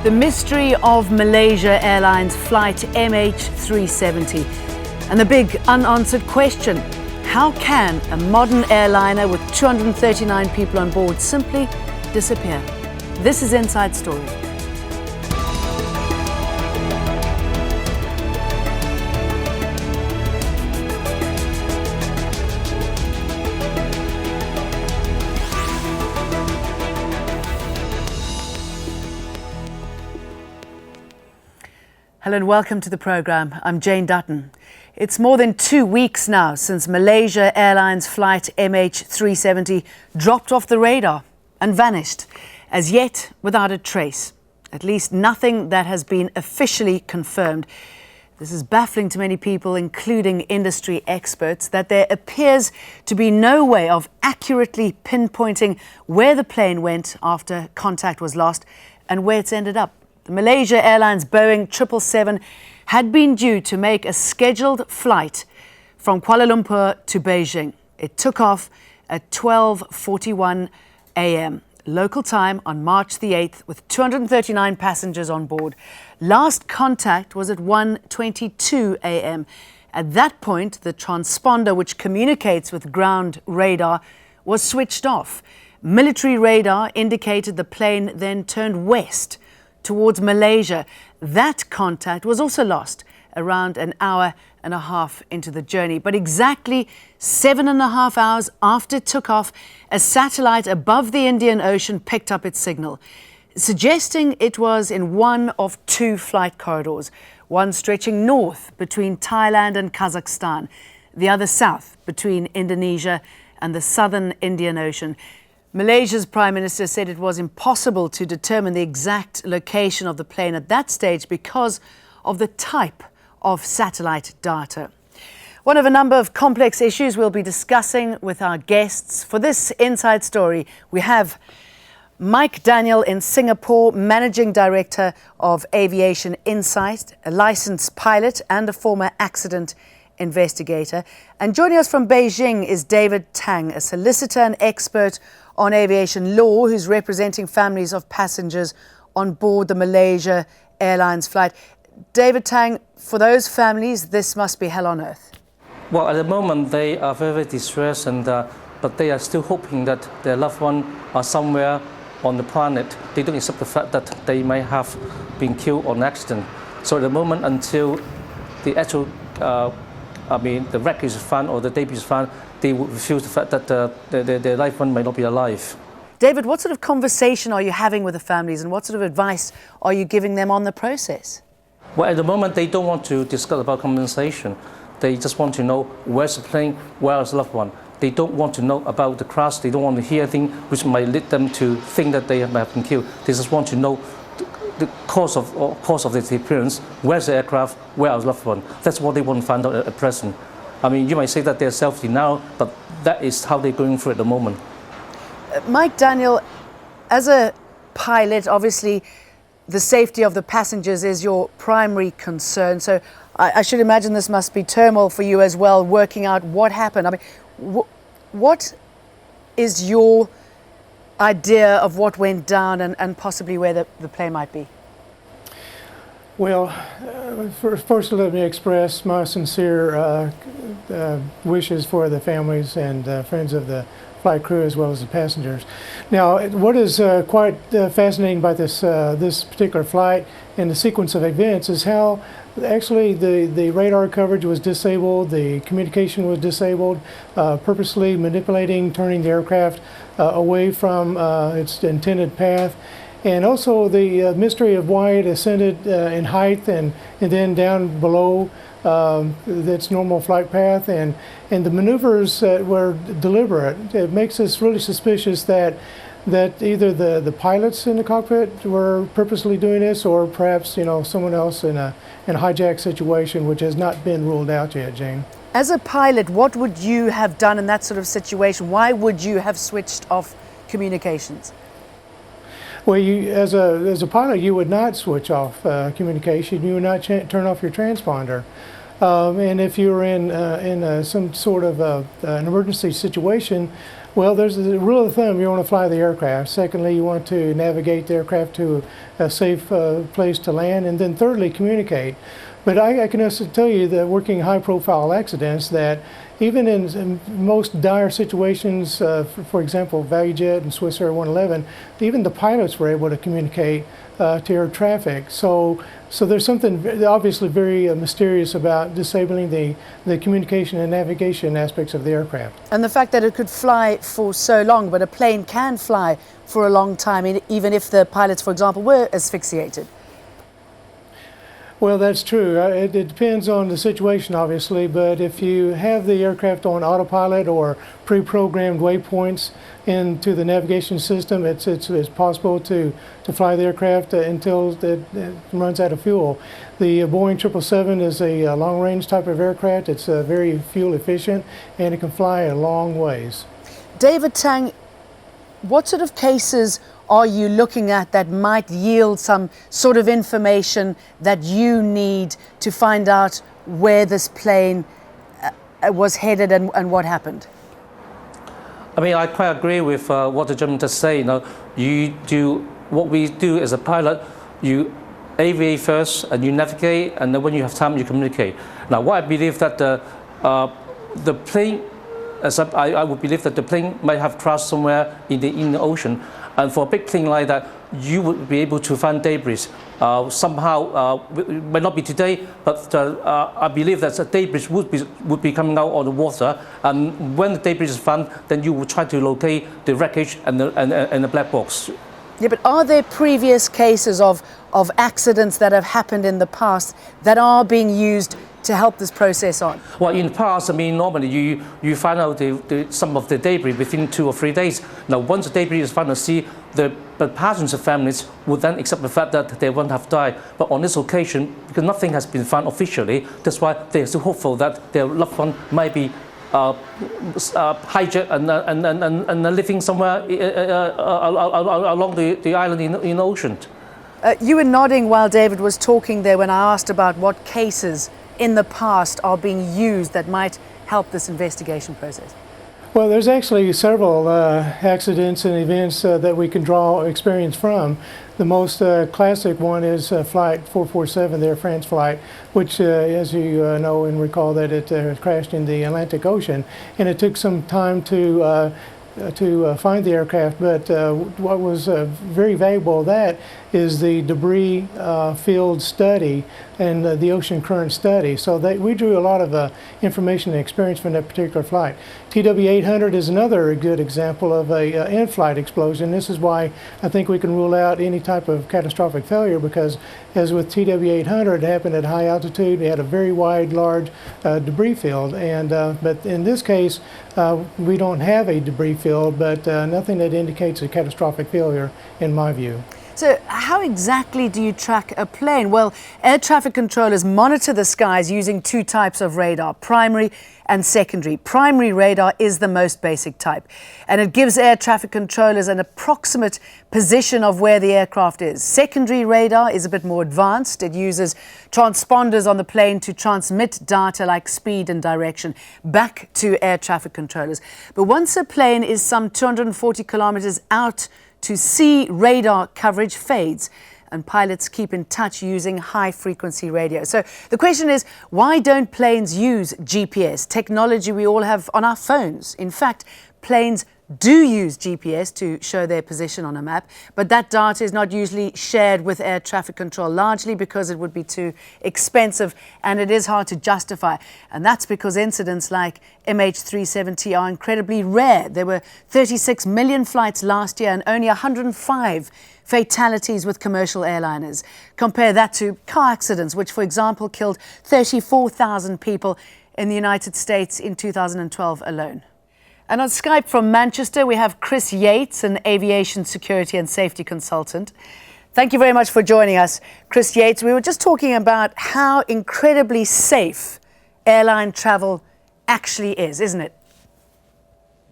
The mystery of Malaysia Airlines flight MH370 and the big unanswered question, how can a modern airliner with 239 people on board simply disappear? This is Inside Story. Hello and welcome to the programme. I'm Jane Dutton. It's more than 2 weeks now since Malaysia Airlines flight MH370 dropped off the radar and vanished, as yet without a trace. At least nothing that has been officially confirmed. This is baffling to many people, including industry experts, that there appears to be no way of accurately pinpointing where the plane went after contact was lost and where it's ended up. The Malaysia Airlines Boeing 777 had been due to make a scheduled flight from Kuala Lumpur to Beijing. It took off at 12:41 a.m. local time on March the 8th with 239 passengers on board. Last contact was at 1:22 a.m. At that point, the transponder which communicates with ground radar was switched off. Military radar indicated the plane then turned west towards Malaysia. That contact was also lost around an hour and a half into the journey. But exactly 7.5 hours after it took off, a satellite above the Indian Ocean picked up its signal, suggesting it was in one of two flight corridors, one stretching north between Thailand and Kazakhstan, the other south between Indonesia and the southern Indian Ocean. Malaysia's Prime Minister said it was impossible to determine the exact location of the plane at that stage because of the type of satellite data. One of a number of complex issues we'll be discussing with our guests. For this Inside Story, we have Mike Daniel in Singapore, Managing Director of Aviation Insight, a licensed pilot and a former accident investigator. And joining us from Beijing is David Tang, a solicitor and expert on aviation law who's representing families of passengers on board the Malaysia Airlines flight. David Tang, for those families, this must be hell on earth. Well, at the moment, they are very distressed, but they are still hoping that their loved ones are somewhere on the planet. They don't accept the fact that they may have been killed on accident. So at the moment, until the actual the wreckage is found or the debris is found, they would refuse the fact that their loved one may not be alive. David, what sort of conversation are you having with the families and what sort of advice are you giving them on the process? Well, at the moment, they don't want to discuss about compensation. They just want to know where's the plane, where's the loved one. They don't want to know about the crash. They don't want to hear things which might lead them to think that they have been killed. They just want to know the cause of the disappearance, where's the aircraft, where is loved one. That's what they want to find out at present. I mean, you might say that they're self-denial, but that is how they're going through at the moment. Mike Daniel, as a pilot, obviously the safety of the passengers is your primary concern. So I should imagine this must be turmoil for you as well, working out what happened. I mean, what is your idea of what went down and possibly where the plane might be? Well, first let me express my sincere wishes for the families and friends of the flight crew as well as the passengers. Now, what is quite fascinating about this particular flight and the sequence of events is how actually the radar coverage was disabled, the communication was disabled, purposely manipulating, turning the aircraft away from its intended path. And also the mystery of why it ascended in height and then down below its normal flight path, and the maneuvers were deliberate. It makes us really suspicious that either the pilots in the cockpit were purposely doing this, or perhaps someone else in a hijack situation, which has not been ruled out yet, Jane. As a pilot, what would you have done in that sort of situation? Why would you have switched off communications? Well, as a pilot, you would not switch off communication. You would not turn off your transponder. And if you're in some sort of an emergency situation, Well, there's a rule of thumb: you want to fly the aircraft. Secondly, you want to navigate the aircraft to a safe place to land, and then thirdly, communicate. But I can also tell you that working high-profile accidents, that even in most dire situations, for example, ValueJet and Swiss Air 111, even the pilots were able to communicate to air traffic. So there's something obviously very mysterious about disabling the communication and navigation aspects of the aircraft. And the fact that it could fly for so long, but a plane can fly for a long time, even if the pilots, for example, were asphyxiated. Well, that's true. It depends on the situation, obviously, but if you have the aircraft on autopilot or pre-programmed waypoints into the navigation system, it's possible to fly the aircraft until it runs out of fuel. The Boeing 777 is a long-range type of aircraft. It's very fuel efficient, and it can fly a long ways. David Tang, what sort of cases are you looking at that might yield some sort of information that you need to find out where this plane was headed and what happened? I mean, I quite agree with what the gentleman just said. You know, you do what we do as a pilot. You aviate first, and you navigate, and then when you have time, you communicate. Now, what I believe that the plane, I would believe that the plane might have crashed somewhere in the ocean. And for a big plane like that, you would be able to find debris. Somehow, it might not be today, but I believe that the debris would be coming out on the water. And when the debris is found, then you will try to locate the wreckage and the black box. Yeah, but are there previous cases of accidents that have happened in the past that are being used to help this process on? Well, in the past, I mean, normally you find out some of the debris within 2 or 3 days. Now, once the debris is found at sea, the passenger families would then accept the fact that they won't have died. But on this occasion, because nothing has been found officially, that's why they're so hopeful that their loved one might be hijacked and living somewhere along the island in the ocean. You were nodding while David was talking there when I asked about what cases in the past are being used that might help this investigation process. Well, there's actually several accidents and events that we can draw experience from. The most classic one is Flight 447, the Air France flight, which, as you know and recall, that it crashed in the Atlantic Ocean, and it took some time to find the aircraft. But what was very valuable of that is the debris field study and the ocean current study. So we drew a lot of information and experience from that particular flight. TW-800 is another good example of a in-flight explosion. This is why I think we can rule out any type of catastrophic failure, because as with TW-800, it happened at high altitude. It had a very wide, large debris field, and but in this case, we don't have a debris field, but nothing that indicates a catastrophic failure, in my view. So how exactly do you track a plane? Well, air traffic controllers monitor the skies using 2 types of radar, primary and secondary. Primary radar is the most basic type, and it gives air traffic controllers an approximate position of where the aircraft is. Secondary radar is a bit more advanced. It uses transponders on the plane to transmit data like speed and direction back to air traffic controllers. But once a plane is some 240 kilometers out to sea, radar coverage fades, and pilots keep in touch using high-frequency radio. So the question is, why don't planes use GPS, technology we all have on our phones? In fact, planes do use GPS to show their position on a map, but that data is not usually shared with air traffic control, largely because it would be too expensive and it is hard to justify. And that's because incidents like MH370 are incredibly rare. There were 36 million flights last year and only 105 fatalities with commercial airliners. Compare that to car accidents, which, for example, killed 34,000 people in the United States in 2012 alone. And on Skype from Manchester, we have Chris Yates, an aviation security and safety consultant. Thank you very much for joining us, Chris Yates. We were just talking about how incredibly safe airline travel actually is, isn't it?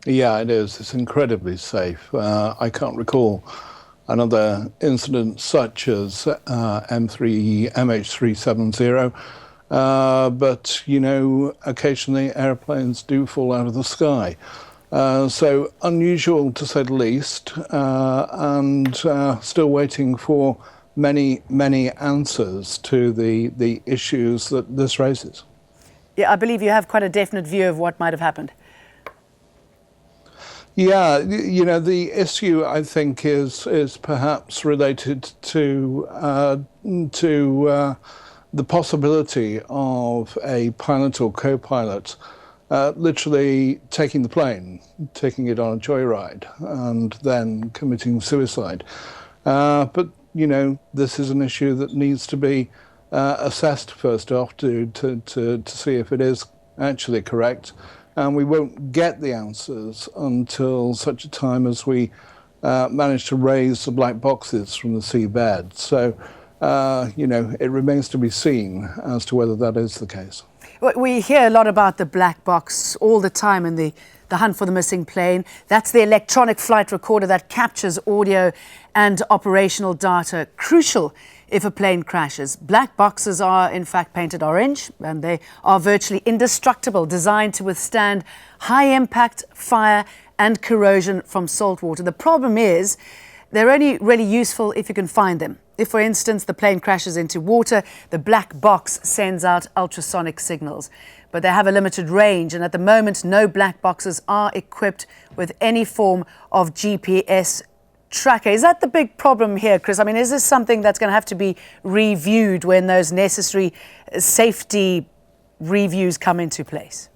Yeah, it is. It's incredibly safe. I can't recall another incident such as MH370. But, you know, occasionally airplanes do fall out of the sky. So unusual to say the least, and still waiting for many answers to the issues that this raises. Yeah, I believe you have quite a definite view of what might have happened. Yeah, you know, the issue I think is perhaps related to the possibility of a pilot or co-pilot literally taking the plane, taking it on a joyride, and then committing suicide. But you know, this is an issue that needs to be assessed first off to see if it is actually correct. And we won't get the answers until such a time as we manage to raise the black boxes from the seabed. So, you know, it remains to be seen as to whether that is the case. We hear a lot about the black box all the time in the hunt for the missing plane. That's the electronic flight recorder that captures audio and operational data, crucial if a plane crashes. Black boxes are in fact painted orange, and they are virtually indestructible, designed to withstand high impact, fire and corrosion from salt water. The problem is they're only really useful if you can find them. If, for instance, the plane crashes into water, the black box sends out ultrasonic signals. But they have a limited range, and at the moment, no black boxes are equipped with any form of GPS tracker. Is that the big problem here, Chris? I mean, is this something that's going to have to be reviewed when those necessary safety reviews come into place?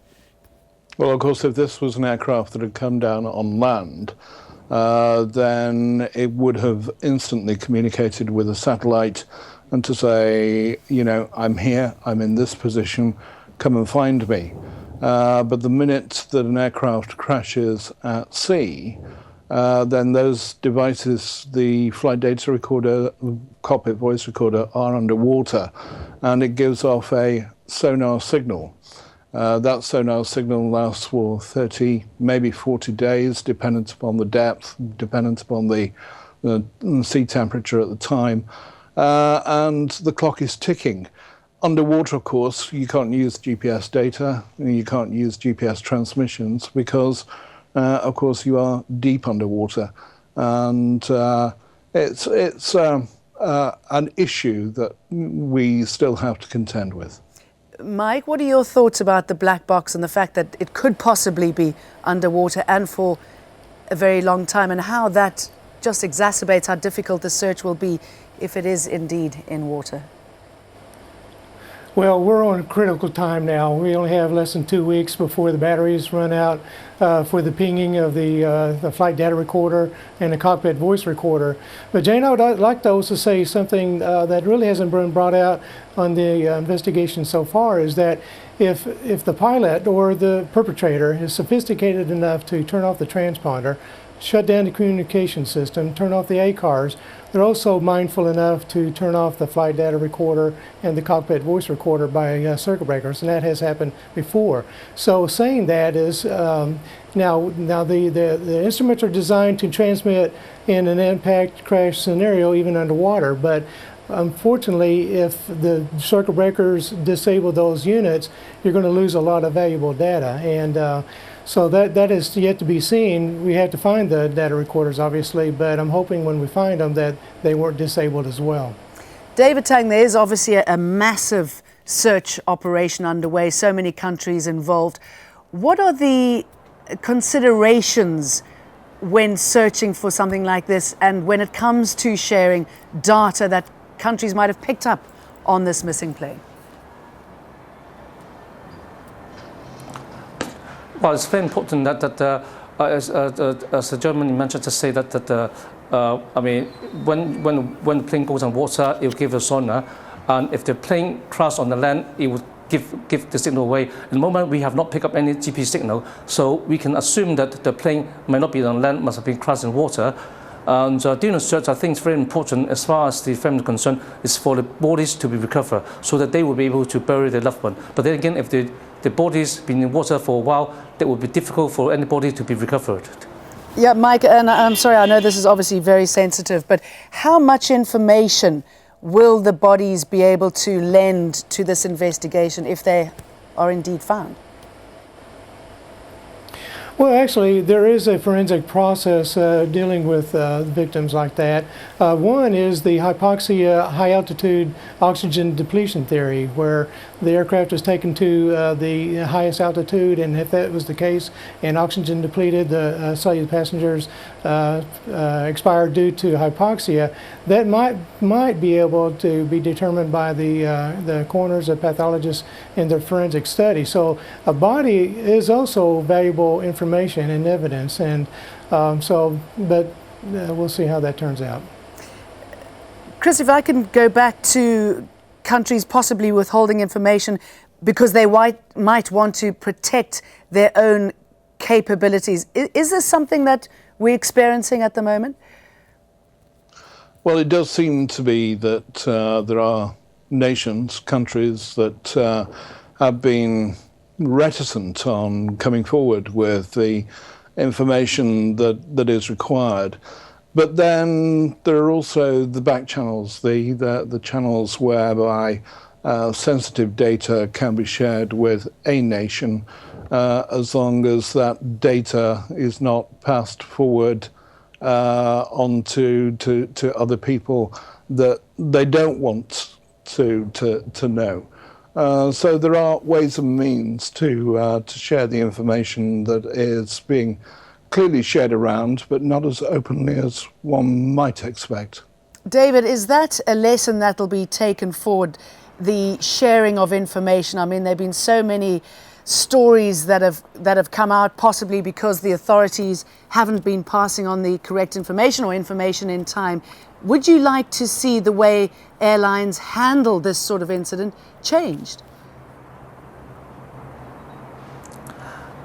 Well, of course, if this was an aircraft that had come down on land, then it would have instantly communicated with a satellite and to say, you know, I'm here, I'm in this position, come and find me. But the minute that an aircraft crashes at sea, then those devices, the flight data recorder, cockpit voice recorder, are underwater, and it gives off a sonar signal. That sonar signal lasts for 30, maybe 40 days, dependent upon the depth, dependent upon the sea temperature at the time, and the clock is ticking. Underwater, of course, you can't use GPS data, you can't use GPS transmissions because, of course, you are deep underwater, and it's an issue that we still have to contend with. Mike, what are your thoughts about the black box and the fact that it could possibly be underwater and for a very long time, and how that just exacerbates how difficult the search will be if it is indeed in water? Well, we're on critical time now. We only have less than 2 weeks before the batteries run out for the pinging of the flight data recorder and the cockpit voice recorder. But Jane, I would like to also say something that really hasn't been brought out on the investigation so far, is that if the pilot or the perpetrator is sophisticated enough to turn off the transponder, shut down the communication system, turn off the ACARs, they're also mindful enough to turn off the flight data recorder and the cockpit voice recorder by circuit breakers, and that has happened before. So saying that is, now the instruments are designed to transmit in an impact crash scenario even underwater, but unfortunately, if the circuit breakers disable those units, you're going to lose a lot of valuable data, and so that is yet to be seen. We have to find the data recorders, obviously, but I'm hoping when we find them that they weren't disabled as well. David Tang, there is obviously a massive search operation underway, so many countries involved. What are the considerations when searching for something like this, and when it comes to sharing data that countries might have picked up on this missing plane? Well, it's very important that as the German mentioned, to say that I mean, when the plane goes on water, it will give a sonar, and if the plane crashes on the land, it will give the signal away. At the moment, we have not picked up any GPS signal, so we can assume that the plane might not be on land, must have been crashed in water. And during the search, I think it's very important, as far as the family is concerned, is for the bodies to be recovered, so that they will be able to bury their loved one. But then again, if the body's been in water for a while, that would be difficult for anybody to be recovered. Yeah, Mike, and I'm sorry, I know this is obviously very sensitive, but how much information will the bodies be able to lend to this investigation if they are indeed found? Well, actually, there is a forensic process dealing with victims like that. One is the hypoxia high-altitude oxygen depletion theory, where the aircraft is taken to the highest altitude, and if that was the case and oxygen depleted, the cellular passengers expired due to hypoxia, that might be able to be determined by the coroners, the pathologists in their forensic study. So a body is also valuable information and evidence, and we'll see how that turns out. Chris, if I can go back to countries possibly withholding information because they might want to protect their own capabilities, is this something that we're experiencing at the moment? Well, it does seem to be that there are nations, countries that have been reticent on coming forward with the information that is required. But then there are also the back channels, the channels whereby sensitive data can be shared with a nation as long as that data is not passed forward on to other people that they don't want to know. So there are ways and means to share the information that is being clearly shared around, but not as openly as one might expect. David, is that a lesson that will be taken forward, the sharing of information? I mean, there have been so many stories that have come out, possibly because the authorities haven't been passing on the correct information or information in time. Would you like to see the way airlines handle this sort of incident changed?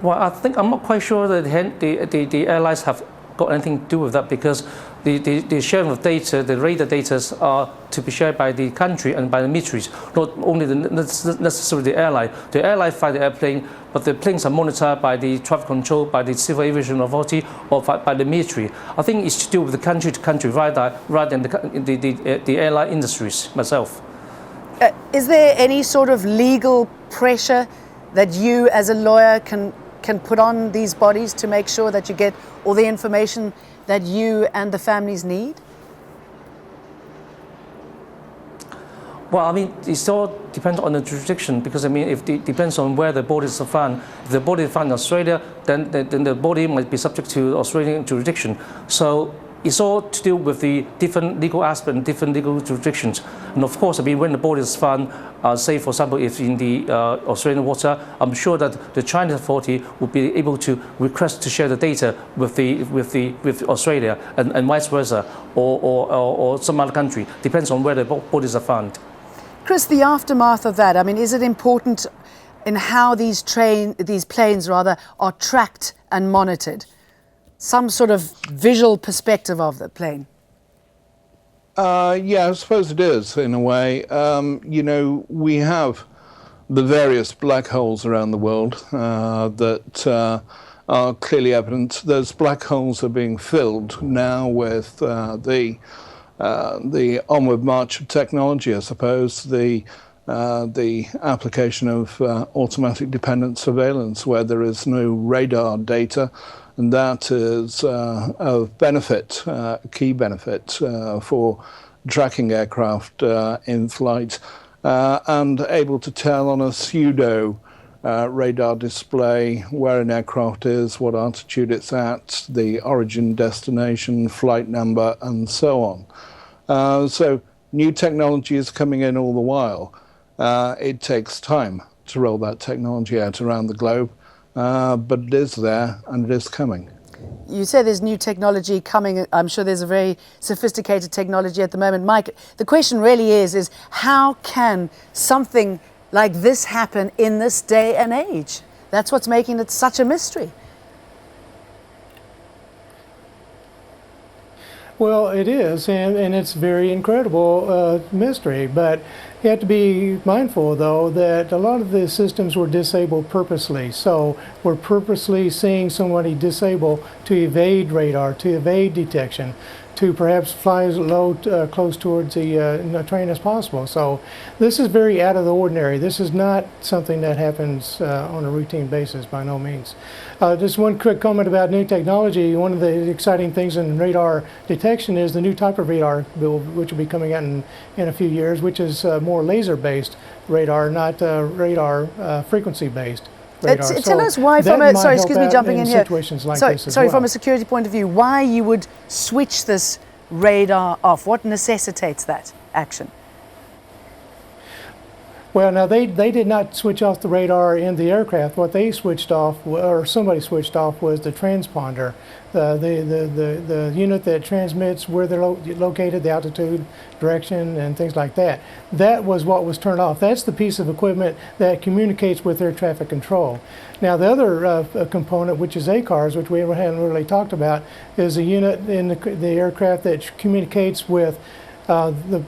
Well, I'm not quite sure that the airlines have got anything to do with that, because the sharing of data, the radar data, are to be shared by the country and by the militaries, not only necessarily the airline. The airline fly the airplane, but the planes are monitored by the traffic control, by the Civil Aviation Authority, or by the military. I think it's to do with the country-to-country rather than the airline industries myself. Is there any sort of legal pressure that you as a lawyer can put on these bodies to make sure that you get all the information that you and the families need? Well, I mean, it all depends on the jurisdiction, because I mean, if it depends on where the bodies are found. If the body is found in Australia, then the body might be subject to Australian jurisdiction. So it's all to do with the different legal aspects and different legal jurisdictions. And of course, I mean, when the body is found, say for example, if in the Australian water, I'm sure that the Chinese authority will be able to request to share the data with Australia and vice versa, or some other country. Depends on where the bodies are found. Chris, the aftermath of that, I mean, is it important in how these planes are tracked and monitored? Some sort of visual perspective of the plane? Yeah, I suppose it is, in a way. You know, we have the various black holes around the world that are clearly evident. Those black holes are being filled now with the onward march of technology, I suppose, the application of automatic dependent surveillance where there is no radar data, and that is of benefit, key benefit for tracking aircraft in flight and able to tell on a pseudo radar display where an aircraft is, what altitude it's at, the origin, destination, flight number, and so on. So new technology is coming in all the while. It takes time to roll that technology out around the globe, but it is there and it is coming. You say there's new technology coming. I'm sure there's a very sophisticated technology at the moment. Mike, the question really is how can something like this happen in this day and age? That's what's making it such a mystery. Well, it is, and it's very incredible mystery, but you have to be mindful, though, that a lot of the systems were disabled purposely. So we're purposely seeing somebody disabled to evade radar, to evade detection. to perhaps fly as low, close towards the train as possible. So this is very out of the ordinary. This is not something that happens on a routine basis, by no means. Just one quick comment about new technology. One of the exciting things in radar detection is the new type of radar which will be coming out in a few years, which is more laser-based radar, not radar frequency-based. Tell us why, excuse me, jumping in here. Sorry, from a security point of view, why you would switch this radar off? What necessitates that action? Well, now they did not switch off the radar in the aircraft. What they switched off, or somebody switched off, was the transponder, the unit that transmits where they're located, the altitude, direction, and things like that. That was what was turned off. That's the piece of equipment that communicates with air traffic control. Now, the other component, which is ACARS, which we haven't really talked about, is a unit in the aircraft that communicates with either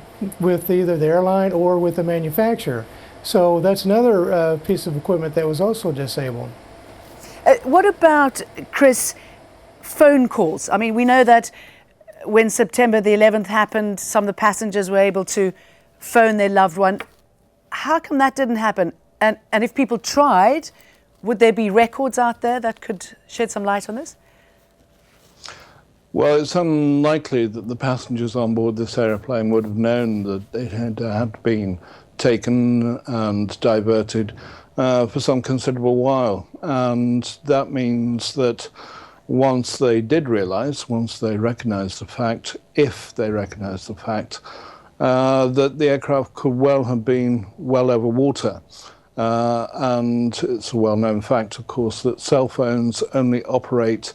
the airline or with the manufacturer. So that's another piece of equipment that was also disabled. What about, Chris, phone calls? I mean, we know that when September the 11th happened, some of the passengers were able to phone their loved one. How come that didn't happen? And if people tried, would there be records out there that could shed some light on this? Well, it's unlikely that the passengers on board this aeroplane would have known that it had been taken and diverted for some considerable while. And that means that once they did realize, once they recognized the fact, if they recognized the fact, that the aircraft could well have been well over water. And it's a well-known fact, of course, that cell phones only operate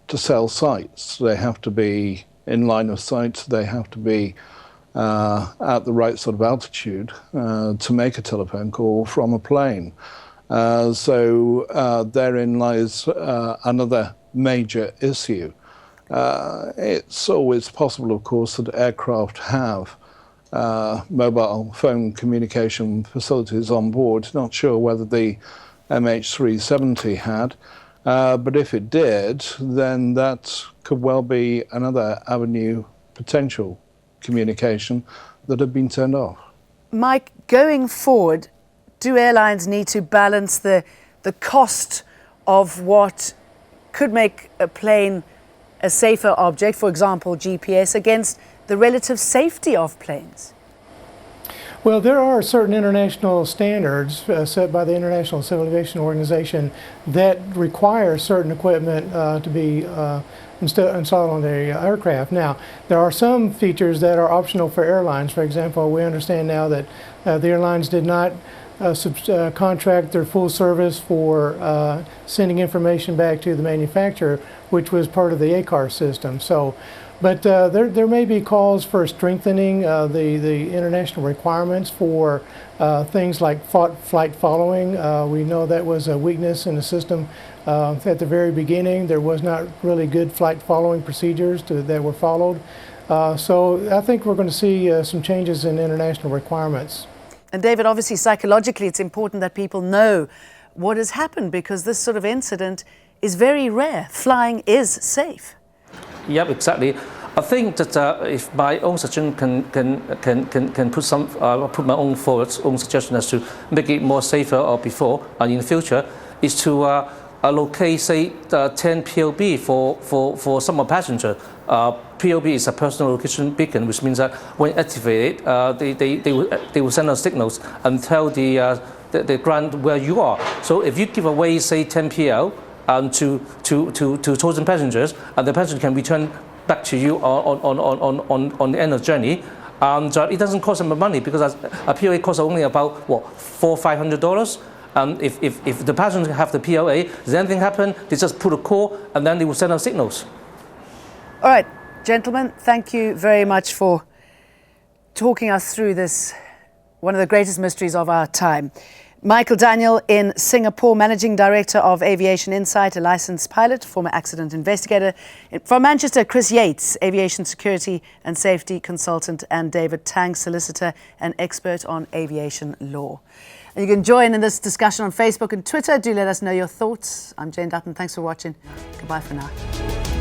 to cell sites. They have to be in line of sight, they have to be at the right sort of altitude to make a telephone call from a plane. So therein lies another major issue. It's always possible, of course, that aircraft have mobile phone communication facilities on board. Not sure whether the MH370 had. But if it did, then that could well be another avenue, potential communication that had been turned off. Mike, going forward, do airlines need to balance the cost of what could make a plane a safer object, for example, GPS, against the relative safety of planes? Well, there are certain international standards set by the International Civil Aviation Organization that require certain equipment to be installed on the aircraft. Now, there are some features that are optional for airlines. For example, we understand now that the airlines did not contract their full service for sending information back to the manufacturer, which was part of the ACAR system. So, but there may be calls for strengthening the international requirements for things like flight following. We know that was a weakness in the system at the very beginning. There was not really good flight following procedures that were followed. So I think we're going to see some changes in international requirements. And David, obviously psychologically it's important that people know what has happened, because this sort of incident is very rare. Flying is safe. Yep, exactly. I think that if my own suggestion can put my own forward, own suggestion as to make it more safer or before and in the future, is to allocate, say, 10 POB for some of passengers. POB is a personal location beacon, which means that when activated, they will send us signals and tell the ground where you are. So if you give away, say, 10 PL to 1,000 passengers, and the passenger can return back to you on the end of the journey, and it doesn't cost them money, because a POA costs only about what, $400 or $500. If the passenger have the POA, does anything happen? They just put a call, and then they will send us signals. All right, gentlemen, thank you very much for talking us through this, one of the greatest mysteries of our time. Michael Daniel in Singapore, Managing Director of Aviation Insight, a licensed pilot, former accident investigator. From Manchester, Chris Yates, Aviation Security and Safety Consultant, and David Tang, Solicitor and expert on aviation law. And you can join in this discussion on Facebook and Twitter. Do let us know your thoughts. I'm Jane Dutton. Thanks for watching. Goodbye for now.